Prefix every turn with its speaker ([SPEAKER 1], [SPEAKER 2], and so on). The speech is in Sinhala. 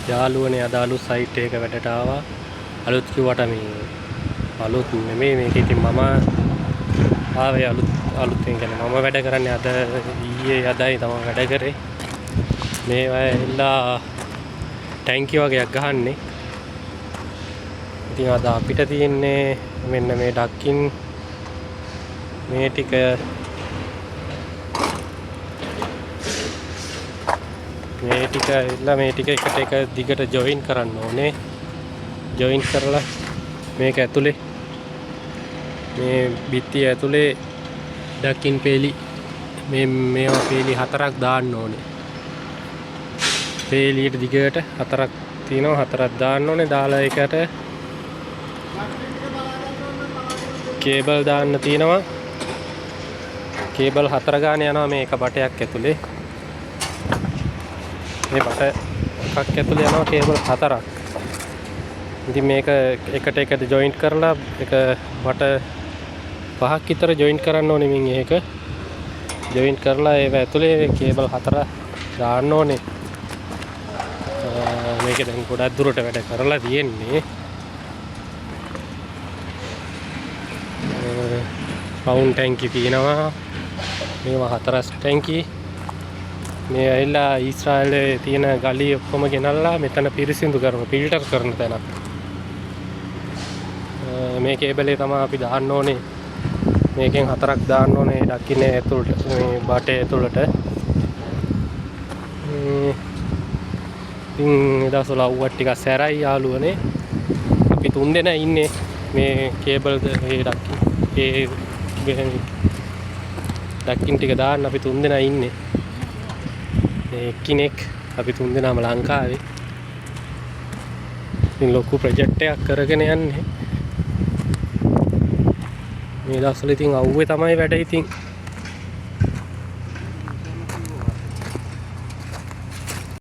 [SPEAKER 1] යාළුවනේ අද අලුත් සයිට් එකක වැඩට ආවා. අලුත් කිව්වට මේ අලුත් නෙමෙයි මේක. ඉතින් මම ආවේ අලුතෙන් කියන්නේ මම වැඩ කරන්නේ අද ඊයේ අදයි තමයි වැඩ කරේ. මේවා එල්ලා ටැංකිය වගේක් ගහන්නේ. ඉතින් අද අපිට තියෙන්නේ මෙන්න මේ ඩක්කින් මේ ටික මේ ටික එකට එක දිගට ජොයින් කරන්න ඕනේ. ජොයින් කරලා මේක ඇතුලේ මේ බිත්තිය ඇතුලේ ඩක්කින් පේලි මේවා පේලි 4ක් දාන්න ඕනේ. පේලියට දිගට 4ක් තියෙනවා. 4ක් දාන්න ඕනේ. දාලා ඒකට කේබල් දාන්න තියෙනවා. කේබල් 4 ගාන යනවා මේක බටයක් ඇතුලේ. මේ බට එකක් ඇතුලේ යනවා කේබල් 4ක්. ඉතින් මේක එකට එකට ජොයින්ට් කරලා එක බට 5ක් විතර ජොයින්ට් කරන්න ඕනේ. මින් ඒක ජොයින්ට් කරලා ඒව ඇතුලේ කේබල් 4 දාන්න ඕනේ. මේක දැන් ගොඩක් දුරට වැඩ කරලා තියෙන්නේ. පවුන් ටැංකි තියෙනවා. මේවා 4 ටැංකි. මේ ඇවිල්ලා ඊශ්‍රායලයේ තියෙන ගලී ඔක්කොම ගෙනල්ලා මෙතන පිරිසිදු කරන ෆිල්ටර් කරන තැන. මේ කේබලේ තමයි අපි දාන්න ඕනේ. මේකෙන් 4ක් දාන්න ඕනේ ඩක්කිනේ ඇතුළට මේ බටේ ඇතුළට. ඉතින් දවසවල අවුවත් ටිකක් සැරයි යාළුවනේ. අපි 3 දෙනා ඉන්නේ මේ කේබල් මේ ඩක්කින් ටික දාන්න අපි 3 දෙනා ඉන්නේ. එක්කිනෙක් අපි 3 දෙනාම ලංකාවේ. ඉතින් ලොකු ප්‍රොජෙක්ට් එකක් කරගෙන යන්නේ. මේ දවස්වල ඉතින් අවුවේ තමයි වැඩ ඉතින්.